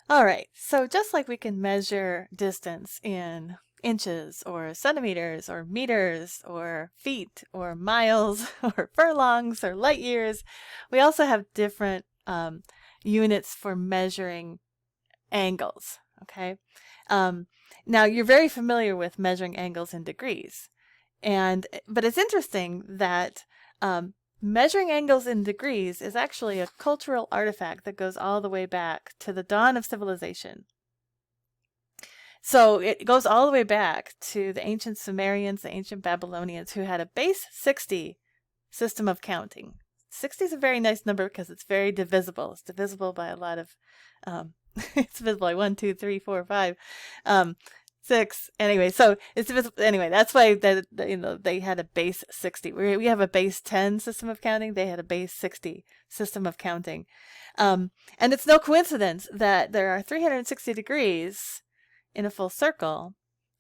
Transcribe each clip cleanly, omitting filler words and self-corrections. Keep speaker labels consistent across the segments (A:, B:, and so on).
A: All right, so just like we can measure distance in inches or centimeters or meters or feet or miles or furlongs or light years, we also have different units for measuring angles, okay? Um, Now, you're very familiar with measuring angles in degrees, but it's interesting that measuring angles in degrees is actually a cultural artifact that goes all the way back to the dawn of civilization. So it goes all the way back to the ancient Sumerians, the ancient Babylonians, who had a base 60 system of counting. 60 is a very nice number because it's very divisible. It's divisible by a lot of, it's divisible by 1, 2, 3, 4, 5. 6. Anyway, so it's divisible. Anyway, that's why they had a base 60. We have a base 10 system of counting. They had a base 60 system of counting. And it's no coincidence that there are 360 degrees in a full circle,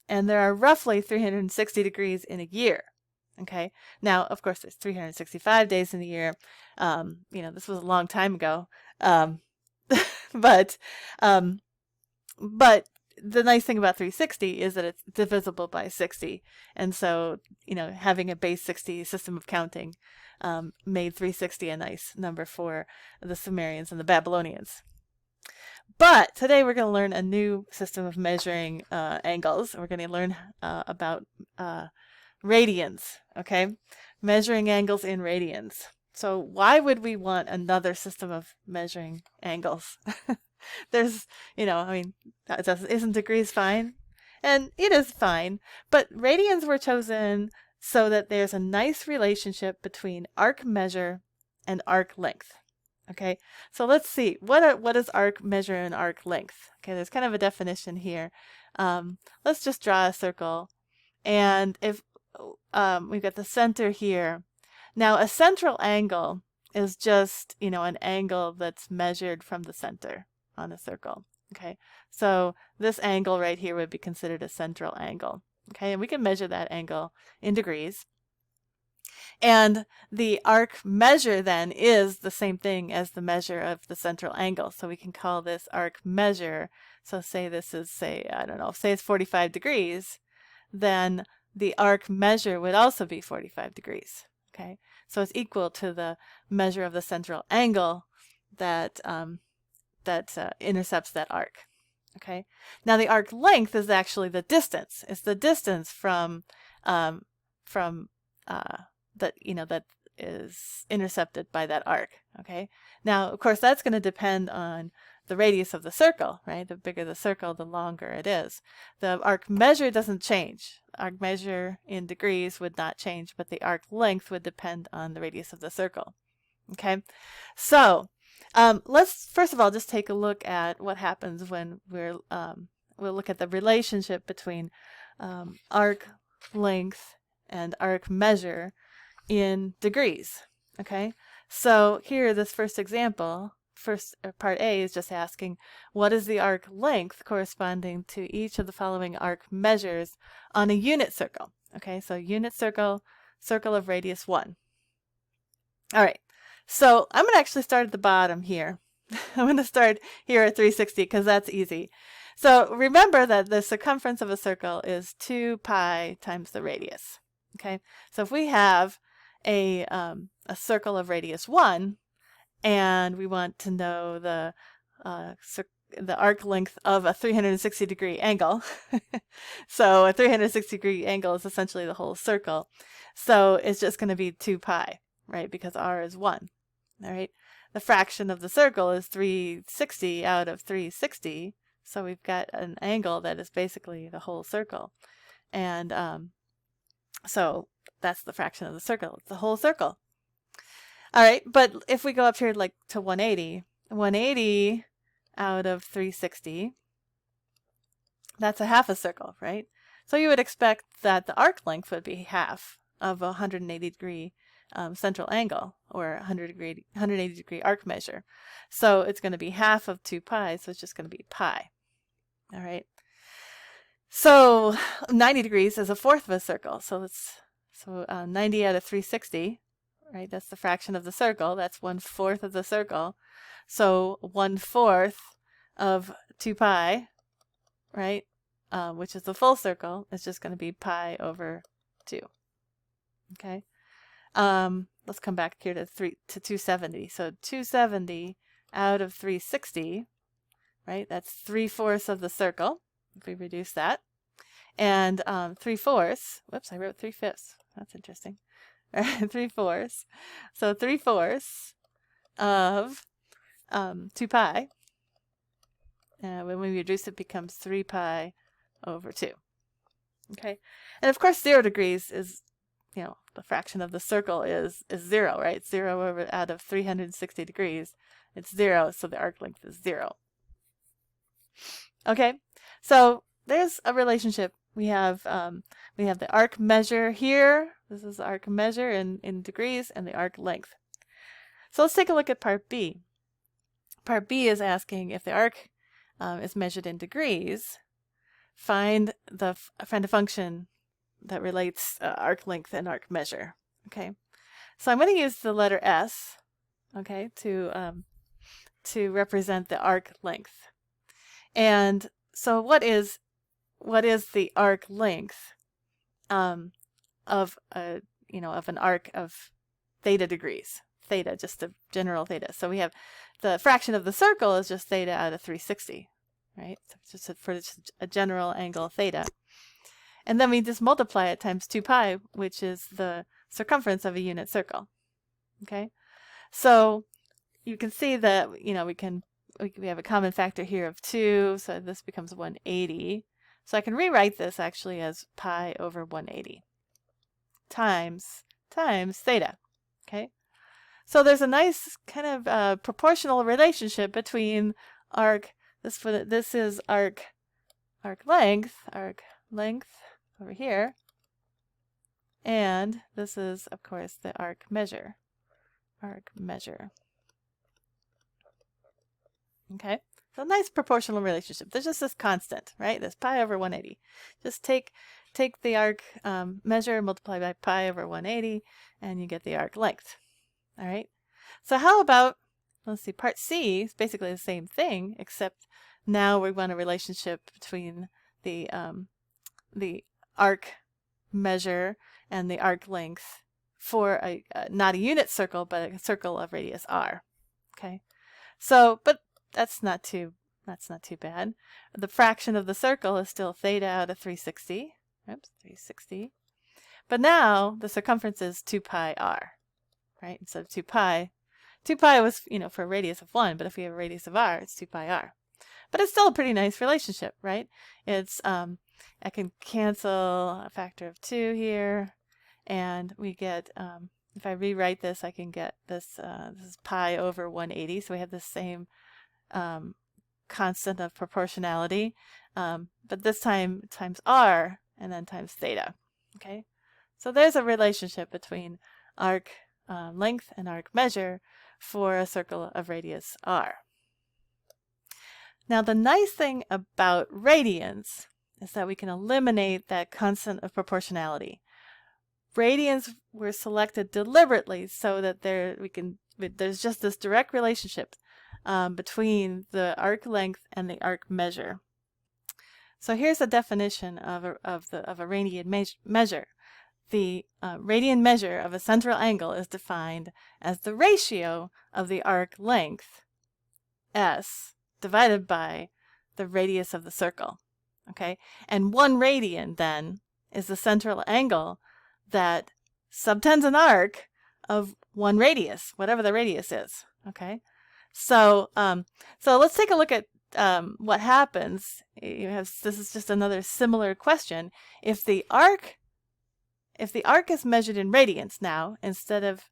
A: and there are roughly 360 degrees in a year. Okay. Now, of course, there's 365 days in a year. This was a long time ago. But the nice thing about 360 is that it's divisible by 60. And so, having a base 60 system of counting made 360 a nice number for the Sumerians and the Babylonians. But today we're going to learn a new system of measuring angles. We're going to learn about radians, okay? Measuring angles in radians. So why would we want another system of measuring angles? There's, isn't degrees fine? And it is fine, but radians were chosen so that there's a nice relationship between arc measure and arc length. Okay, so let's see, what is arc measure and arc length? Okay, there's kind of a definition here. Let's just draw a circle, and if we've got the center here. Now, a central angle is just, an angle that's measured from the center on a circle. Okay, so this angle right here would be considered a central angle. Okay, and we can measure that angle in degrees. And the arc measure then is the same thing as the measure of the central angle. So we can call this arc measure. So say this is, say it's 45 degrees, then the arc measure would also be 45 degrees. Okay, so it's equal to the measure of the central angle that intercepts that arc. Okay, now the arc length is actually the distance. It's the distance from that is intercepted by that arc. Okay, now of course that's going to depend on the radius of the circle, right? The bigger the circle, the longer it is. The arc measure doesn't change. Arc measure in degrees would not change, but the arc length would depend on the radius of the circle. Okay, so let's first of all just take a look at what happens when we'll look at the relationship between arc length and arc measure in degrees. Okay, so here, this first example, part A is just asking, what is the arc length corresponding to each of the following arc measures on a unit circle? Okay, so unit circle, circle of radius 1. All right, so I'm going to actually start at the bottom here. I'm going to start here at 360 because that's easy. So remember that the circumference of a circle is 2 pi times the radius. Okay, so if we have a circle of radius 1, and we want to know the arc length of a 360 degree angle. So a 360 degree angle is essentially the whole circle. So it's just going to be 2 pi, right? Because r is 1. All right. The fraction of the circle is 360 out of 360. So we've got an angle that is basically the whole circle. And so that's the fraction of the circle. It's the whole circle. All right, but if we go up here like to 180 out of 360, that's a half a circle, right? So you would expect that the arc length would be half of a 180 degree central angle, or 180 degree arc measure. So it's going to be half of 2 pi, so it's just going to be pi. All right. So 90 degrees is a fourth of a circle. So 90 out of 360. Right, that's the fraction of the circle. That's 1/4 of the circle. So 1/4 of 2 pi, right, which is the full circle, is just going to be pi over 2. Okay. Let's come back here to 270. So 270 out of 360, right? That's 3/4 of the circle, if we reduce that. And 3/4, whoops, I wrote 3/5. That's interesting. 3/4. So 3/4 of 2 pi. When we reduce it, becomes 3 pi over 2. Okay. And of course, 0 degrees is, you know, the fraction of the circle is 0, right? 0 out of 360 degrees. It's 0, so the arc length is 0. Okay, so there's a relationship. We have the arc measure here. This is the arc measure in degrees and the arc length. So let's take a look at part B. Part B is asking if the arc is measured in degrees, find a function that relates arc length and arc measure. Okay, so I'm going to use the letter S, okay, to represent the arc length. And so what is the arc length of an arc of theta degrees? Theta, just the general theta. So we have the fraction of the circle is just theta out of 360, right? So just for a general angle theta. And then we just multiply it times 2 pi, which is the circumference of a unit circle. Okay, so you can see that, you know, we have a common factor here of 2, so this becomes 180. So I can rewrite this actually as pi over 180 times theta. Okay, so there's a nice kind of proportional relationship between arc. This is arc length over here, and this is, of course, the arc measure. Okay, so a nice proportional relationship. There's just this constant, right? This pi over 180. Just take the arc measure, multiply by pi over 180, and you get the arc length. All right. So how about, let's see, part C is basically the same thing, except now we want a relationship between the arc measure and the arc length for not a unit circle, but a circle of radius r. Okay. So, but that's not too bad. The fraction of the circle is still theta out of 360. Oops, 360. But now the circumference is 2 pi r, right? Instead of 2 pi. 2 pi was, you know, for a radius of 1, but if we have a radius of r, it's 2 pi r. But it's still a pretty nice relationship, right? It's I can cancel a factor of 2 here, and we get if I rewrite this, I can get this this is pi over 180. So we have the same constant of proportionality, but this time times r and then times theta. Okay, so there's a relationship between arc length and arc measure for a circle of radius r. Now the nice thing about radians is that we can eliminate that constant of proportionality. Radians were selected deliberately so that there's just this direct relationship between the arc length and the arc measure. So here's a definition of a radian measure. The radian measure of a central angle is defined as the ratio of the arc length, S, divided by the radius of the circle. Okay, and 1 radian then is the central angle that subtends an arc of 1 radius, whatever the radius is. Okay, so so let's take a look at what happens. This is just another similar question. If the arc is measured in radians now instead of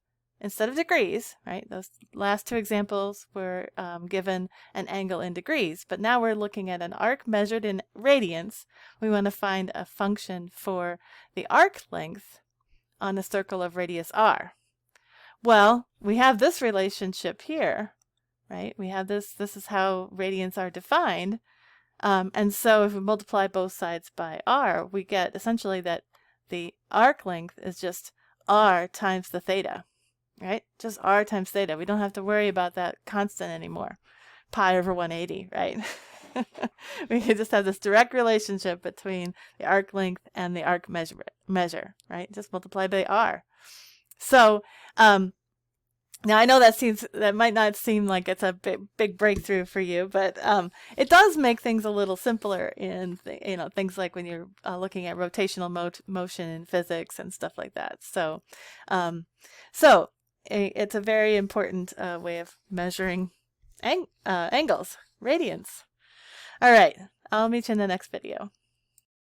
A: degrees, right? Those last 2 examples were given an angle in degrees, but now we're looking at an arc measured in radians. We want to find a function for the arc length on a circle of radius r. Well, we have this relationship here, right? We have this is how radians are defined. And so if we multiply both sides by r, we get essentially that the arc length is just r times the theta. Right? Just r times theta. We don't have to worry about that constant anymore. pi over 180, right? We can just have this direct relationship between the arc length and the arc measure, right? Just multiply by r. So now I know that might not seem like it's a big breakthrough for you, but it does make things a little simpler in things like when you're looking at rotational motion in physics and stuff like that. So it's a very important way of measuring angles, radians. All right, I'll meet you in the next video.